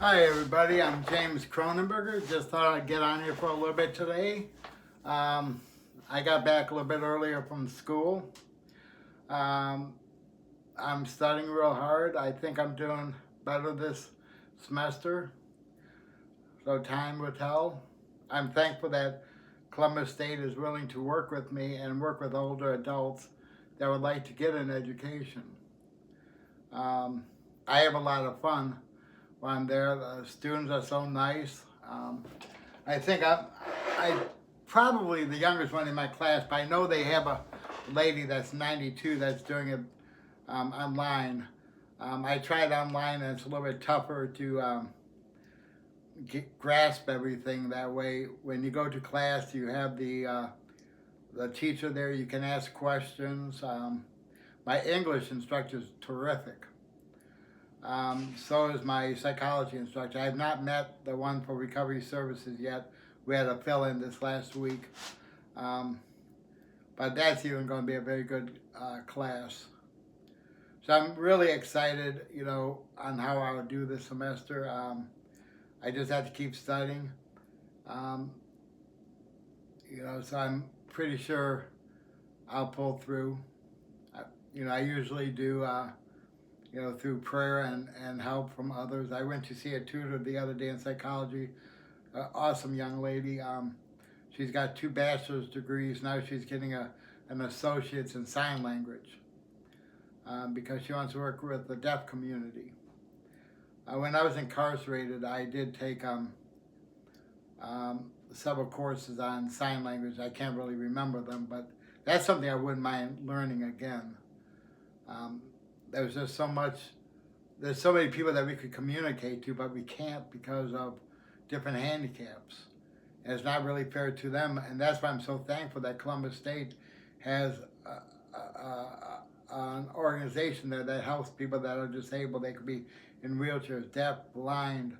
Hi everybody, I'm James Cronenberger. Just thought I'd get on here for a little bit today. Um, I got back a little bit earlier from school. Um, I'm studying real hard. I think I'm doing better this semester, so time will tell. I'm thankful that Columbus State is willing to work with me and work with older adults that would like to get an education. Um, I have a lot of fun when I'm there. The students are so nice. I think I probably the youngest one in my class, but I know they have a lady that's 92 that's doing it online. I tried online and it's a little bit tougher to grasp everything that way. When you go to class, you have the teacher there. You can ask questions. My English instructor is terrific. So is my psychology instructor. I have not met the one for recovery services yet. We had a fill in this last week. Um, but that's even going to be a very good class. So I'm really excited, on how I'll do this semester. I just have to keep studying. Um, so I'm pretty sure I'll pull through. I usually do. Through prayer and help from others. I went to see a tutor the other day in psychology, awesome young lady. She's got 2 bachelor's degrees. Now she's getting an associate's in sign language because she wants to work with the deaf community. When I was incarcerated, I did take several courses on sign language. I can't really remember them, but that's something I wouldn't mind learning again. There's just there's so many people that we could communicate to, but we can't because of different handicaps. And it's not really fair to them, and that's why I'm so thankful that Columbus State has an organization there that helps people that are disabled. They could be in wheelchairs, deaf, blind,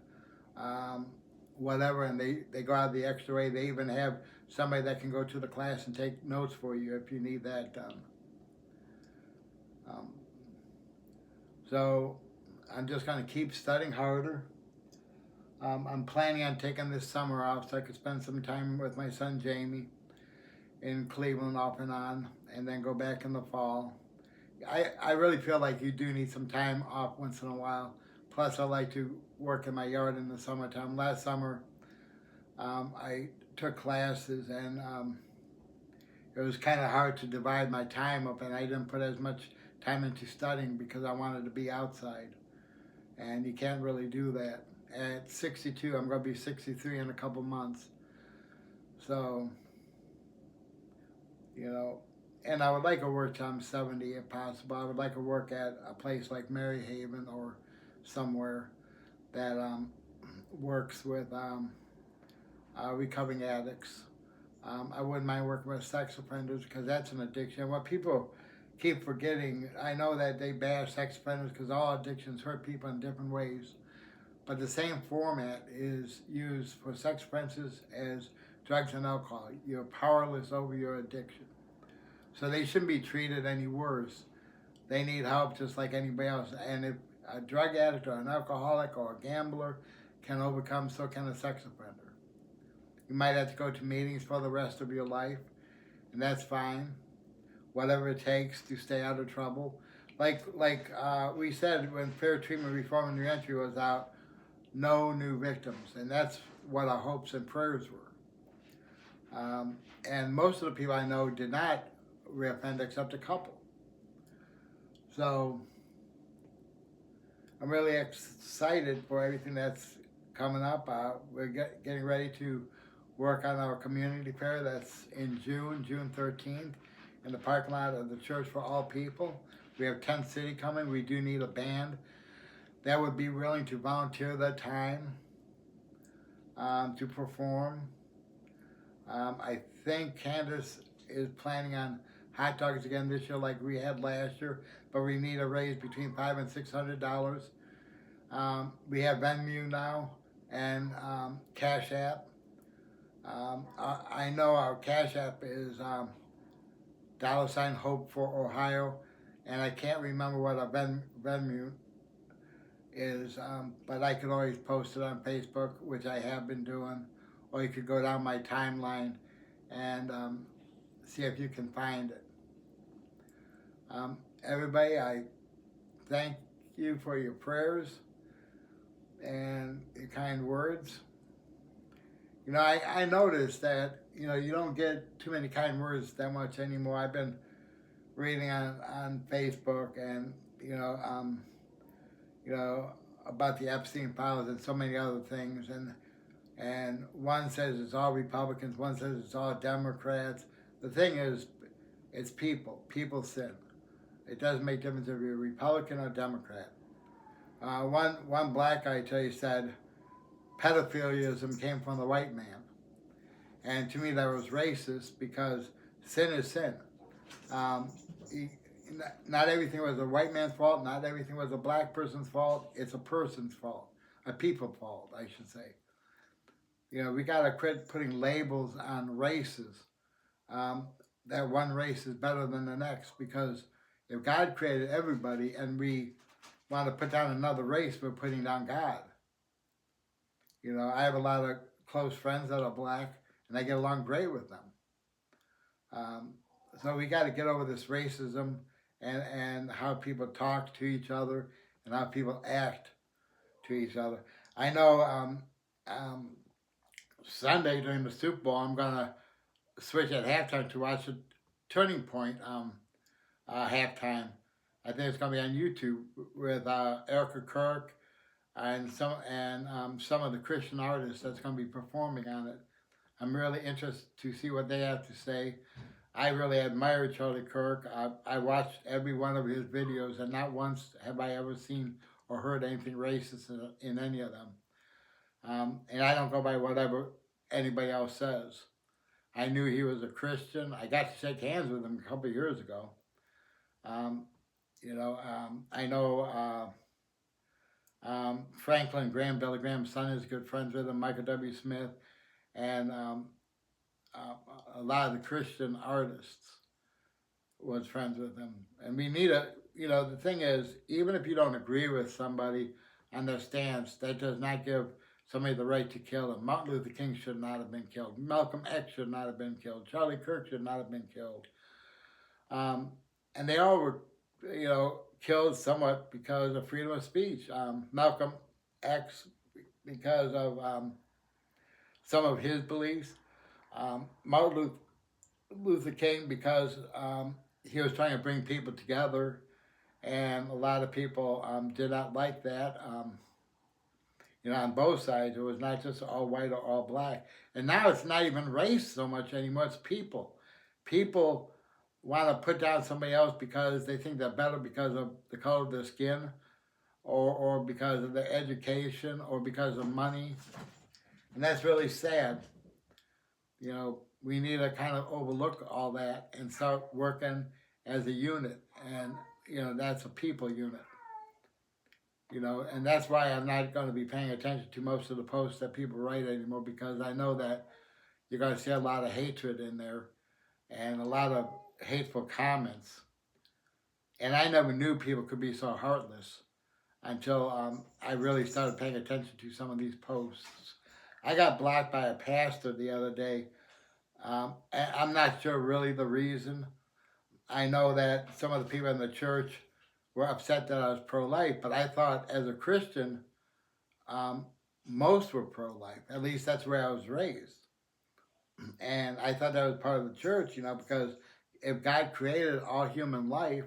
whatever, and they go out the extra way. They even have somebody that can go to the class and take notes for you if you need that done. So I'm just going to keep studying harder. I'm planning on taking this summer off so I could spend some time with my son Jamie in Cleveland off and on, and then go back in the fall. I really feel like you do need some time off once in a while. Plus, I like to work in my yard in the summertime. Last summer, I took classes, and it was kind of hard to divide my time up, and I didn't put as much time into studying because I wanted to be outside. And you can't really do that. At 62, I'm going to be 63 in a couple months. So, and I would like to work till I'm 70 if possible. I would like to work at a place like Mary Haven or somewhere that works with recovering addicts. I wouldn't mind working with sex offenders because that's an addiction. What people keep forgetting, I know that they bash sex offenders because all addictions hurt people in different ways, but the same format is used for sex offenses as drugs and alcohol. You're powerless over your addiction. So they shouldn't be treated any worse. They need help just like anybody else. And if a drug addict or an alcoholic or a gambler can overcome, so can a sex offender. You might have to go to meetings for the rest of your life, and that's fine. Whatever it takes to stay out of trouble. Like we said when Fair Treatment Reform and Reentry was out, no new victims, and that's what our hopes and prayers were. And most of the people I know did not reoffend except a couple. So I'm really excited for everything that's coming up. We're getting ready to work on our community fair that's in June 13th, in the parking lot of the Church for All People. We have Tent City coming. We do need a band that would be willing to volunteer their time to perform. I think Candace is planning on hot dogs again this year like we had last year, but we need a raise between $500 and $600. We have Venmo now and Cash App. I know our Cash App is $Hope for Ohio, and I can't remember what our Venmo is, but I could always post it on Facebook, which I have been doing, or you could go down my timeline and see if you can find it. Everybody, I thank you for your prayers and your kind words. You know, I noticed that, you know, you don't get too many kind words that much anymore. I've been reading on Facebook and, you know, about the Epstein files and so many other things. And one says it's all Republicans, one says it's all Democrats. The thing is, it's people. People sin. It doesn't make a difference if you're a Republican or Democrat. One black guy, I tell you, said pedophiliaism came from the white man. And to me, that was racist because sin is sin. Um, Not everything was a white man's fault. Not everything was a black person's fault. It's a person's fault, a people fault, I should say. You know, we got to quit putting labels on races. That one race is better than the next, because if God created everybody and we want to put down another race, we're putting down God. You know, I have a lot of close friends that are black, and I get along great with them. So we got to get over this racism and how people talk to each other and how people act to each other. I know Sunday during the Super Bowl, I'm going to switch at halftime to watch the Turning Point halftime. I think it's going to be on YouTube with Erica Kirk and some of the Christian artists that's going to be performing on it. I'm really interested to see what they have to say. I really admire Charlie Kirk. I watched every one of his videos, and not once have I ever seen or heard anything racist in any of them. And I don't go by whatever anybody else says. I knew he was a Christian. I got to shake hands with him a couple of years ago. I know Franklin Graham, Billy Graham's son, is good friends with him, Michael W. Smith, and a lot of the Christian artists was friends with him. And we need the thing is, even if you don't agree with somebody on their stance, that does not give somebody the right to kill them. Martin Luther King should not have been killed. Malcolm X should not have been killed. Charlie Kirk should not have been killed. And they all were, killed somewhat because of freedom of speech. Malcolm X, because of some of his beliefs. Martin Luther King, because he was trying to bring people together, and a lot of people did not like that. On both sides, it was not just all white or all black. And now it's not even race so much anymore, it's people. People want to put down somebody else because they think they're better because of the color of their skin, or because of their education, or because of money. And that's really sad. We need to kind of overlook all that and start working as a unit. And, that's a people unit. And that's why I'm not going to be paying attention to most of the posts that people write anymore, because I know that you're going to see a lot of hatred in there and a lot of hateful comments. And I never knew people could be so heartless until I really started paying attention to some of these posts. I got blocked by a pastor the other day. I'm not sure really the reason. I know that some of the people in the church were upset that I was pro-life, but I thought as a Christian, most were pro-life. At least that's where I was raised. And I thought that was part of the church, because if God created all human life,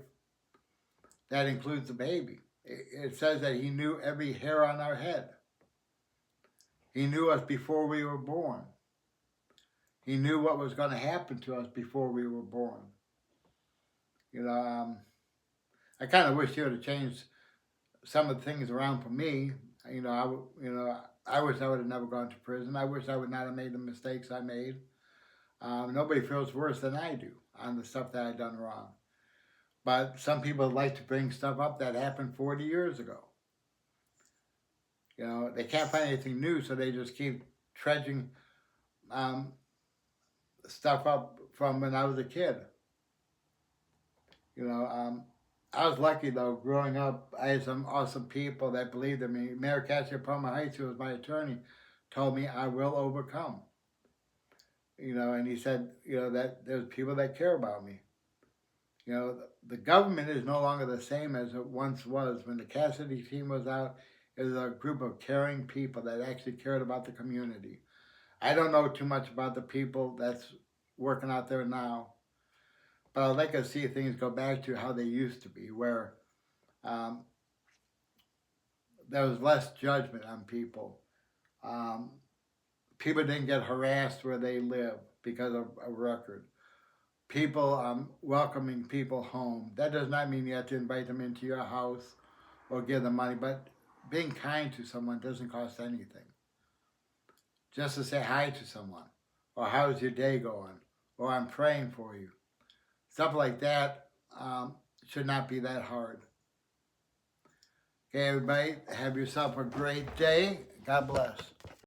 that includes the baby. It says that he knew every hair on our head. He knew us before we were born. He knew what was going to happen to us before we were born. I kind of wish he would have changed some of the things around for me. I wish I would have never gone to prison. I wish I would not have made the mistakes I made. Nobody feels worse than I do on the stuff that I've done wrong. But some people like to bring stuff up that happened 40 years ago. They can't find anything new, so they just keep trudging stuff up from when I was a kid. I was lucky though. Growing up, I had some awesome people that believed in me. Mayor Cassia Palmer Heights, who was my attorney, told me I will overcome. And he said, that there's people that care about me. The government is no longer the same as it once was. When the Cassidy team was out, it was a group of caring people that actually cared about the community. I don't know too much about the people that's working out there now, but I'd like to see things go back to how they used to be, where um, there was less judgment on people. Um, People didn't get harassed where they live because of a record. People welcoming people home. That does not mean you have to invite them into your house or give them money, but being kind to someone doesn't cost anything. Just to say hi to someone, or how's your day going, or I'm praying for you. Stuff like that should not be that hard. Okay, everybody, have yourself a great day. God bless.